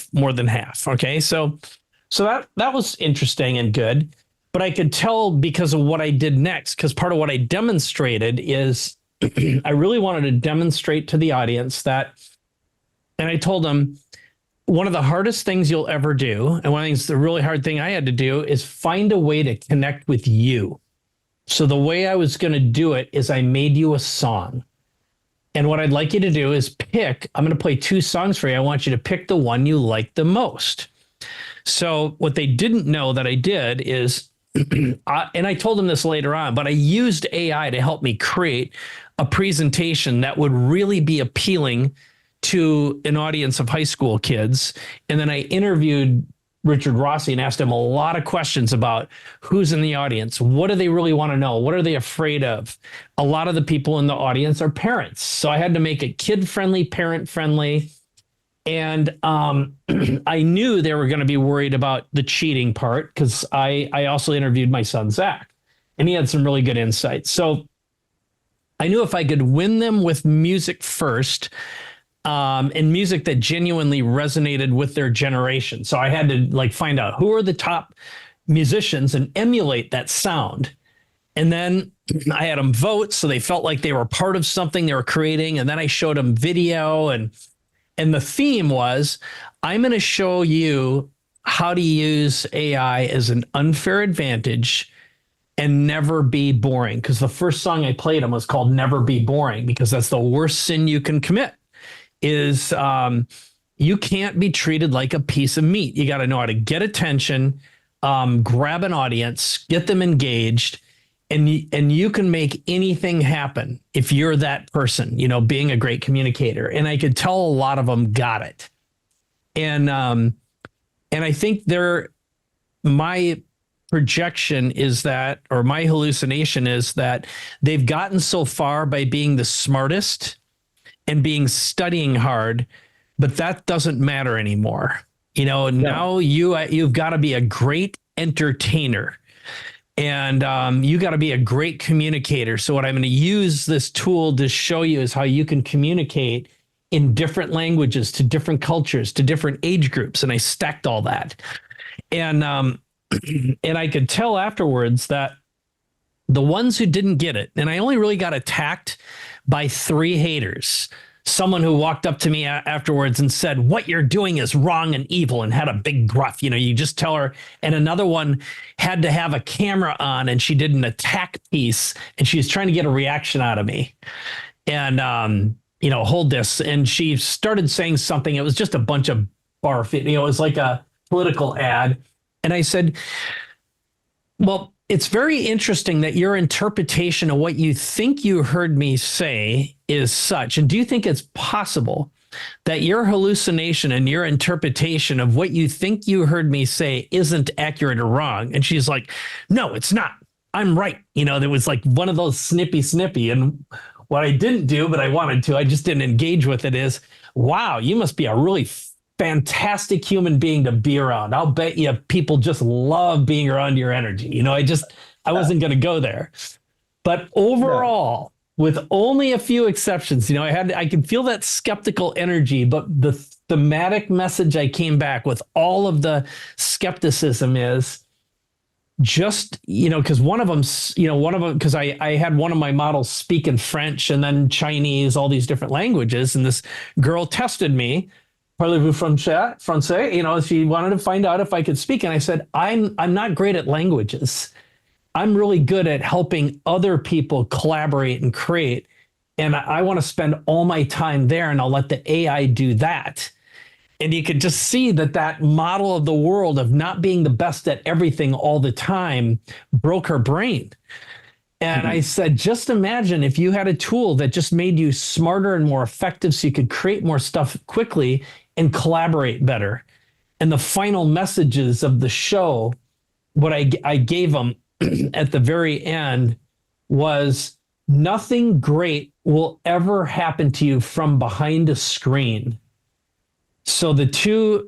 half. Okay, so that was interesting and good. But I could tell because of what I did next, because part of what I demonstrated is I really wanted to demonstrate to the audience that, and I told them, one of the hardest things you'll ever do, and one of the things, the really hard thing I had to do, is find a way to connect with you. So the way I was going to do it is I made you a song. And what I'd like you to do is I'm going to play 2 songs for you. I want you to pick the one you like the most. So what they didn't know that I did is, and I told them this later on, but I used AI to help me create a presentation that would really be appealing to an audience of high school kids. And then I interviewed Richard Rossi and asked him a lot of questions about who's in the audience. What do they really want to know? What are they afraid of? A lot of the people in the audience are parents. So I had to make it kid-friendly, parent-friendly. And I knew they were going to be worried about the cheating part because I also interviewed my son, Zach, and he had some really good insights. So I knew if I could win them with music first, and music that genuinely resonated with their generation. So I had to find out who are the top musicians and emulate that sound. And then I had them vote so they felt like they were part of something they were creating. And then I showed them video, and the theme was, I'm going to show you how to use AI as an unfair advantage and never be boring. Because the first song I played them was called Never Be Boring, because that's the worst sin you can commit. Is you can't be treated like a piece of meat. You got to know how to get attention, grab an audience, get them engaged, and you can make anything happen if you're that person, being a great communicator. And I could tell a lot of them got it. And I think my projection is that, or my hallucination is that they've gotten so far by being the smartest and being studying hard, but that doesn't matter anymore. Now you've got to be a great entertainer, and you got to be a great communicator. So what I'm going to use this tool to show you is how you can communicate in different languages to different cultures, to different age groups. And I stacked all that. And and I could tell afterwards that the ones who didn't get it, and I only really got attacked by 3 haters. Someone who walked up to me afterwards and said, "What you're doing is wrong and evil," and had a big gruff. You just tell her. And another one had to have a camera on, and she did an attack piece, and she was trying to get a reaction out of me. And hold this. And she started saying something. It was just a bunch of barf. It was like a political ad. And I said, well, it's very interesting that your interpretation of what you think you heard me say is such. And do you think it's possible that your hallucination and your interpretation of what you think you heard me say isn't accurate or wrong? And she's like, no, it's not. I'm right. There was like one of those snippy. And what I didn't do, but I wanted to, I just didn't engage with it, is, wow, you must be a really fantastic human being to be around. I'll bet you people just love being around your energy. I wasn't going to go there. But overall, with only a few exceptions, I could feel that skeptical energy, but the thematic message I came back with, all of the skepticism, is just, because one of them, because I had one of my models speak in French and then Chinese, all these different languages. And this girl tested me. Parlez-vous français? She wanted to find out if I could speak. And I said, I'm not great at languages. I'm really good at helping other people collaborate and create. And I want to spend all my time there, and I'll let the AI do that. And you could just see that model of the world of not being the best at everything all the time broke her brain. And I said, just imagine if you had a tool that just made you smarter and more effective so you could create more stuff quickly and collaborate better. And the final messages of the show, what I gave them at the very end, was nothing great will ever happen to you from behind a screen. So the two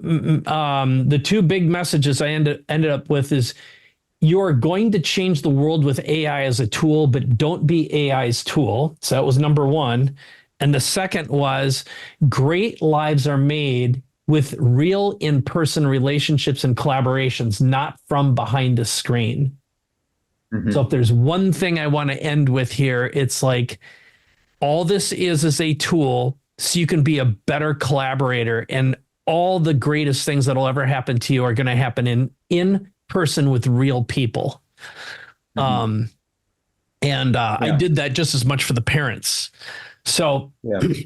big messages I ended up with is, you're going to change the world with AI as a tool, but don't be AI's tool. So that was number one. And the second was, great lives are made with real in-person relationships and collaborations, not from behind a screen. Mm-hmm. So if there's one thing I want to end with here, it's like, all this is a tool so you can be a better collaborator, and all the greatest things that'll ever happen to you are going to happen in person with real people. Mm-hmm. I did that just as much for the parents. So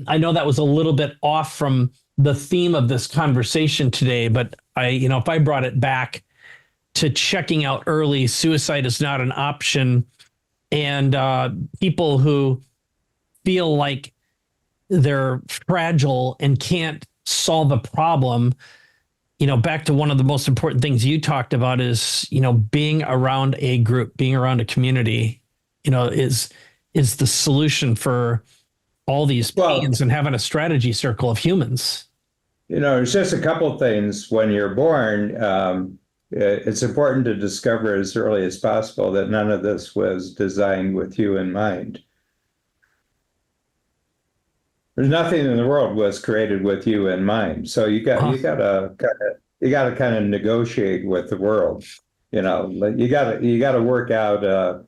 I know that was a little bit off from the theme of this conversation today, but if I brought it back to checking out early, suicide is not an option. And people who feel like they're fragile and can't solve a problem, back to one of the most important things you talked about is, being around a group, being around a community, is the solution for all these pains, and having a strategy circle of humans. It's just a couple of things. When you're born, it's important to discover as early as possible that none of this was designed with you in mind. There's nothing in the world was created with you in mind. So you got to kind of negotiate with the world. You got to work out a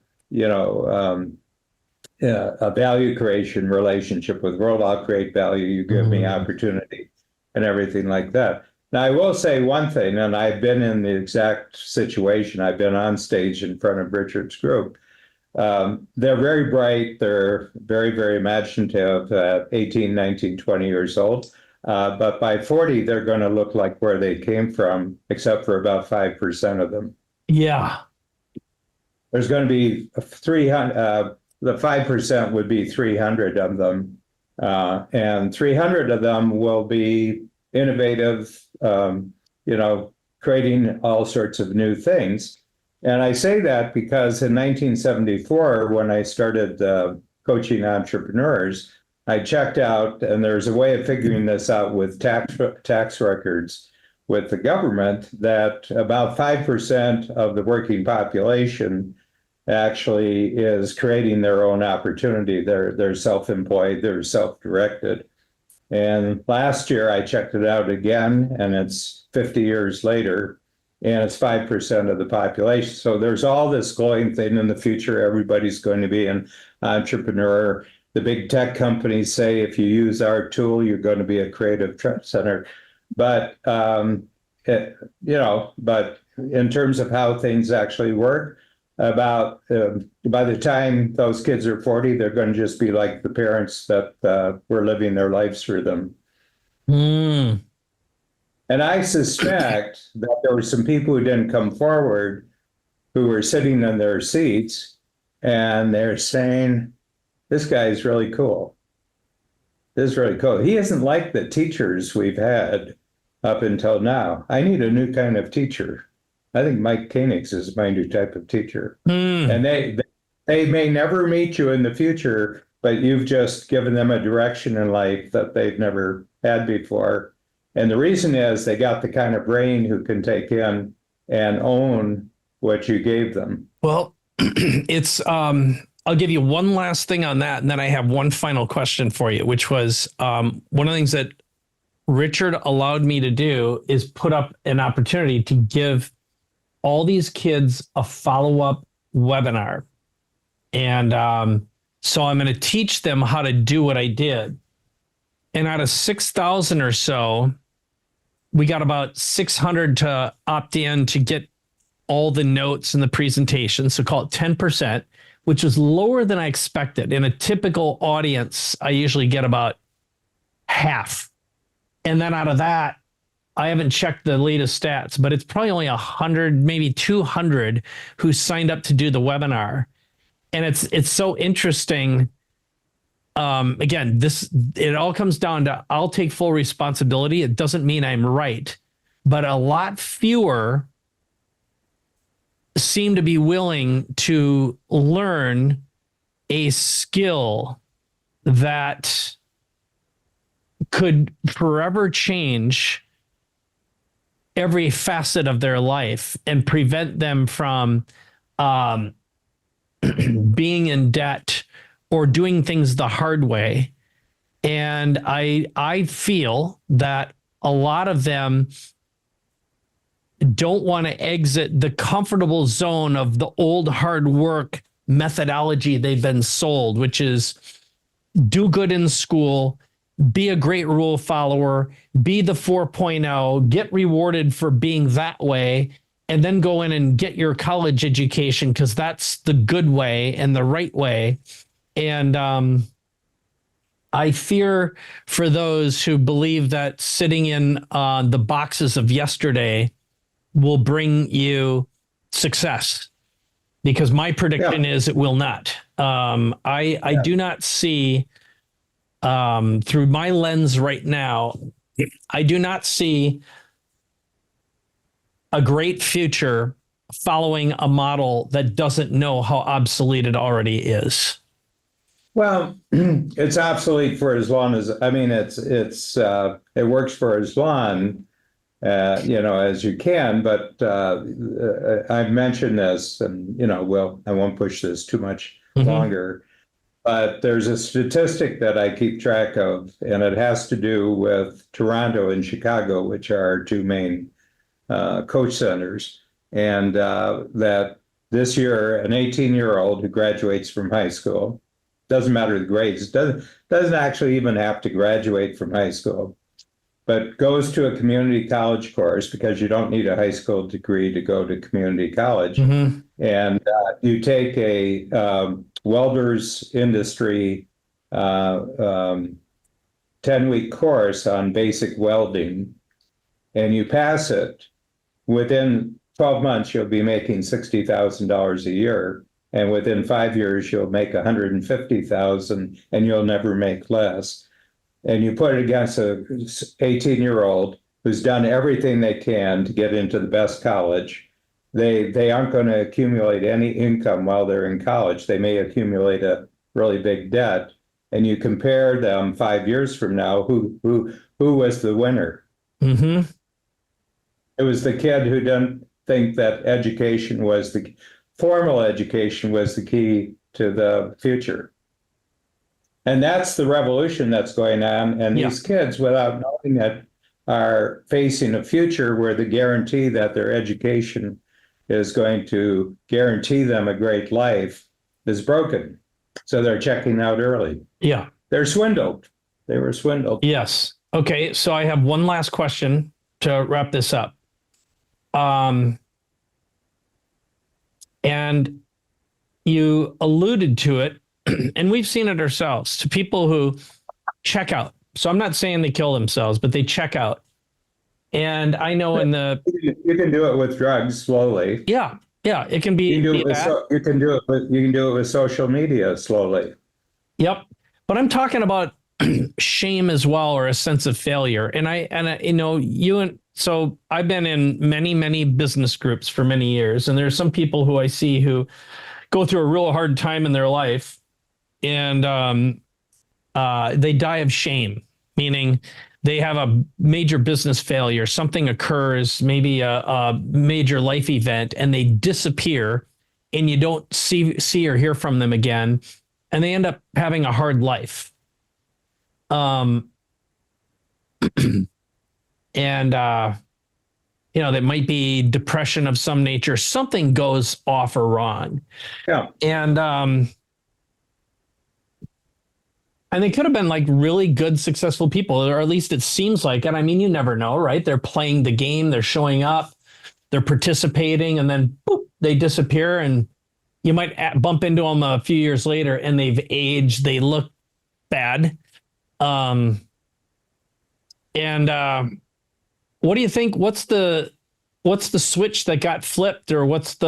value creation relationship with the world. I'll create value. You give me opportunity, and everything like that. Now, I will say one thing, and I've been in the exact situation. I've been on stage in front of Richard's group. They're very bright. They're very, very imaginative at 18, 19, 20 years old. But by 40, they're going to look like where they came from, except for about 5% of them. Yeah. There's going to be 300, the 5% would be 300 of them. And 300 of them will be innovative, creating all sorts of new things. And I say that because in 1974, when I started coaching entrepreneurs, I checked out, and there's a way of figuring this out with tax records with the government, that about 5% of the working population actually is creating their own opportunity. They're self-employed, they're self-directed. And last year I checked it out again, and it's 50 years later, and it's 5% of the population. So there's all this glowing thing in the future. Everybody's going to be an entrepreneur. The big tech companies say if you use our tool, you're going to be a creative center. But but in terms of how things actually work, about by the time those kids are 40, they're going to just be like the parents that were living their lives through them. Mm. And I suspect that there were some people who didn't come forward who were sitting in their seats and they're saying, this guy is really cool. This is really cool. He isn't like the teachers we've had up until now. I need a new kind of teacher. I think Mike Koenigs is my new type of teacher. And they may never meet you in the future, but you've just given them a direction in life that they've never had before. And the reason is they got the kind of brain who can take in and own what you gave them. Well, it's I'll give you one last thing on that, and then I have one final question for you, which was one of the things that Richard allowed me to do is put up an opportunity to give all these kids a follow-up webinar. And so I'm going to teach them how to do what I did. And out of 6,000 or so, we got about 600 to opt in to get all the notes and the presentation. So call it 10%, which is lower than I expected. In a typical audience, I usually get about half. And then out of that, I haven't checked the latest stats, but it's probably only 100, maybe 200 who signed up to do the webinar. And it's so interesting. Again, it all comes down to I'll take full responsibility. It doesn't mean I'm right, but a lot fewer seem to be willing to learn a skill that could forever change every facet of their life and prevent them from being in debt or doing things the hard way. And I feel that a lot of them don't want to exit the comfortable zone of the old hard work methodology they've been sold, which is do good in school, be a great rule follower, be the 4.0, get rewarded for being that way, and then go in and get your college education because that's the good way and the right way. And I fear for those who believe that sitting in the boxes of yesterday will bring you success, because my prediction is it will not. I do not see, through my lens right now, I do not see a great future following a model that doesn't know how obsolete it already is. Well, it's obsolete for as long as, I mean, it works for as long, as you can, but I've mentioned this and, I won't push this too much longer, but there's a statistic that I keep track of, and it has to do with Toronto and Chicago, which are our two main coach centers. And that this year, an 18-year-old who graduates from high school, doesn't matter the grades, doesn't actually even have to graduate from high school, but goes to a community college course, because you don't need a high school degree to go to community college. And you take a welder's industry 10-week course on basic welding, and you pass it. Within 12 months, you'll be making $60,000 a year. And within 5 years, you'll make $150,000, and you'll never make less. And you put it against a 18-year-old who's done everything they can to get into the best college, they aren't going to accumulate any income while they're in college. They may accumulate a really big debt. And you compare them 5 years from now, who was the winner? Mm-hmm. It was the kid who didn't think that formal education was the key to the future. And that's the revolution that's going on. And these kids, without knowing it, are facing a future where the guarantee that their education is going to guarantee them a great life is broken. So they're checking out early. Yeah. They're swindled. They were swindled. Yes. Okay. So I have one last question to wrap this up. And you alluded to it, and we've seen it ourselves, to people who check out. So I'm not saying they kill themselves, but they check out. And I know you can do it with drugs slowly. Yeah, it can be. You can do it with social media slowly. Yep. But I'm talking about shame as well, or a sense of failure. And so I've been in many business groups for many years, and there's some people who I see who go through a real hard time in their life, and they die of shame, meaning they have a major business failure, something occurs, maybe a major life event, and they disappear, and you don't see or hear from them again, and they end up having a hard life. And that might be depression of some nature. Something goes off or wrong. Yeah. And they could have been like really good, successful people, or at least it seems like it. I mean, you never know, right? They're playing the game, they're showing up, they're participating, and then boop, they disappear. And you might bump into them a few years later, and they've aged, they look bad. What do you think? What's the switch that got flipped, or what? You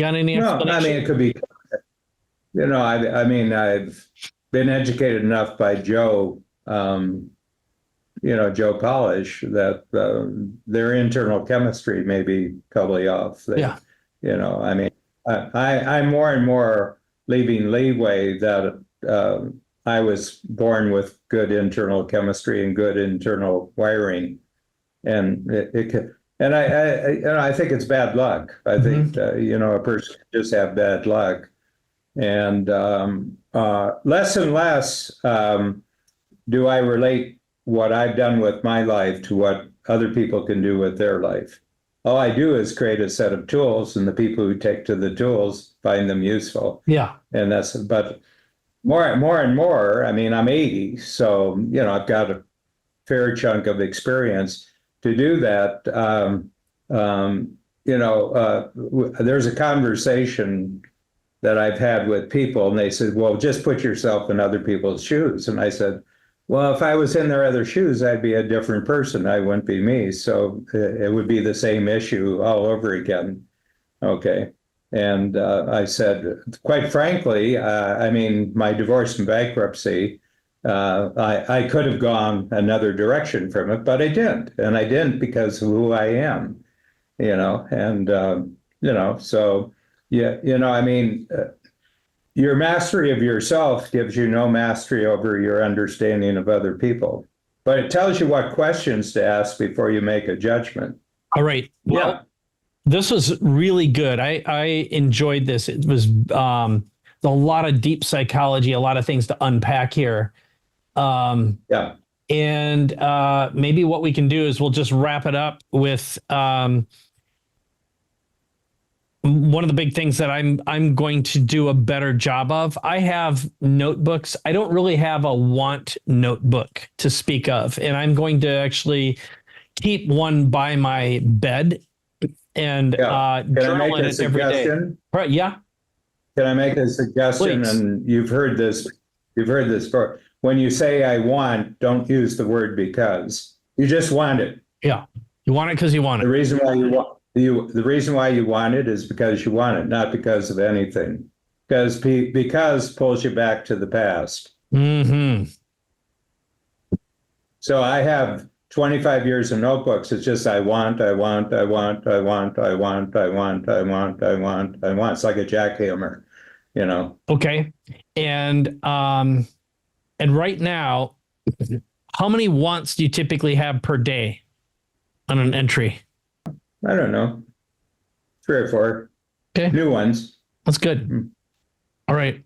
got any explanation? No, I mean, it could be. I've been educated enough by Joe, Joe Polish, that their internal chemistry may be totally off. I'm more and more leaving leeway that I was born with good internal chemistry and good internal wiring, and I think it's bad luck. I think a person can just have bad luck. And less and less do I relate what I've done with my life to what other people can do with their life. All I do is create a set of tools, and the people who take to the tools find them useful. Yeah. And but more and more, I mean, I'm 80, so, I've got a fair chunk of experience to do that. There's a conversation that I've had with people, and they said, well, just put yourself in other people's shoes. And I said, well, if I was in their other shoes, I'd be a different person. I wouldn't be me. So it would be the same issue all over again. Okay. And I said, quite frankly, my divorce and bankruptcy, I could have gone another direction from it, but I didn't. And I didn't because of who I am, so. Yeah, your mastery of yourself gives you no mastery over your understanding of other people, but it tells you what questions to ask before you make a judgment. All right. Well, this was really good. I enjoyed this. It was a lot of deep psychology, a lot of things to unpack here. And maybe what we can do is we'll just wrap it up with one of the big things that I'm going to do a better job of. I have notebooks. I don't really have a want notebook to speak of, and I'm going to actually keep one by my bed and journal in it every day. Right? Yeah. Can I make a suggestion? Please. And you've heard this before. When you say "I want," don't use the word "because." You just want it. Yeah. You want it because you want it. The reason why you want. The reason why you want it is because you want it, not because of anything. Because pulls you back to the past. Mm-hmm. So I have 25 years of notebooks. It's just I want. It's like a jackhammer, you know. Okay. And right now, how many wants do you typically have per day on an entry? I don't know, 3 or 4. Okay. New ones. That's good. All right.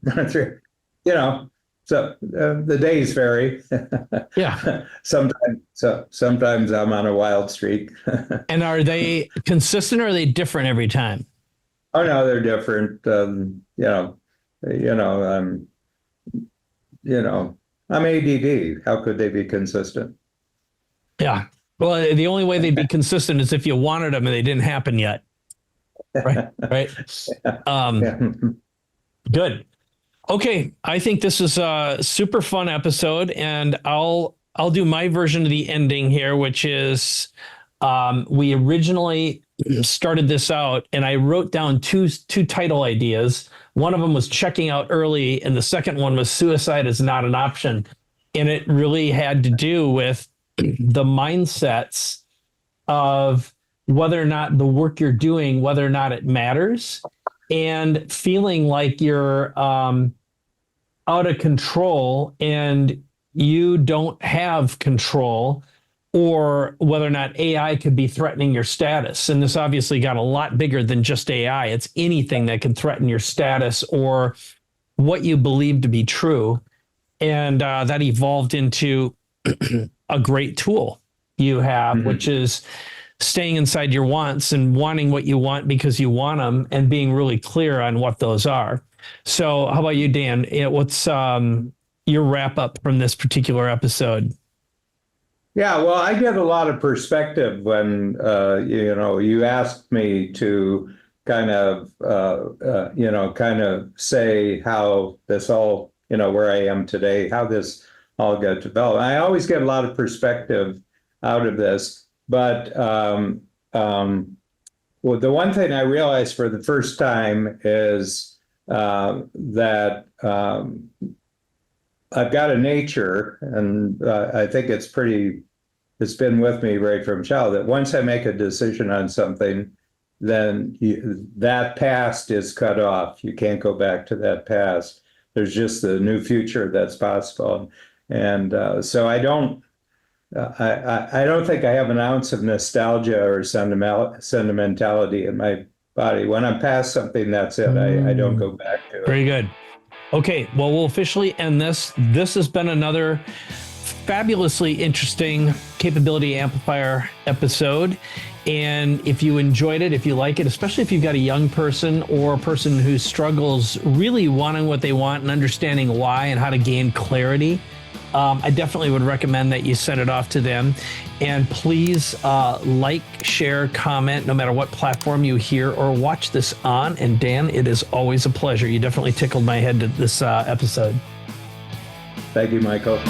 You know, so the days vary. Yeah. Sometimes I'm on a wild streak. And are they consistent or are they different every time? Oh no, they're different. I'm ADD. How could they be consistent? Yeah. Well, the only way they'd be consistent is if you wanted them and they didn't happen yet. Right. Right. Yeah. Good. Okay. I think this is a super fun episode, and I'll do my version of the ending here, which is we originally started this out and I wrote down two title ideas. One of them was checking out early, and the second one was suicide is not an option. And it really had to do with the mindsets of whether or not the work you're doing, whether or not it matters, and feeling like you're out of control and you don't have control, or whether or not AI could be threatening your status. And this obviously got a lot bigger than just AI. It's anything that can threaten your status or what you believe to be true. And that evolved into a great tool you have, which is staying inside your wants and wanting what you want because you want them and being really clear on what those are. So how about you, Dan? What's your wrap up from this particular episode? Yeah, well, I get a lot of perspective when, you asked me to kind of say how this all, where I am today, how this all got developed. I always get a lot of perspective out of this. But well, the one thing I realized for the first time is that I've got a nature, and I think it's been with me right from childhood, that once I make a decision on something, then that past is cut off. You can't go back to that past. There's just the new future that's possible. And so I don't think I have an ounce of nostalgia or sentimentality in my body. When I'm past something, that's it. I don't go back to it. Very good. Okay, well, we'll officially end this. This has been another fabulously interesting Capability Amplifier episode. And if you enjoyed it, if you like it, especially if you've got a young person or a person who struggles really wanting what they want and understanding why and how to gain clarity, I definitely would recommend that you send it off to them. And please like, share, comment, no matter what platform you hear or watch this on. And Dan, it is always a pleasure. You definitely tickled my head to this episode. Thank you, Michael.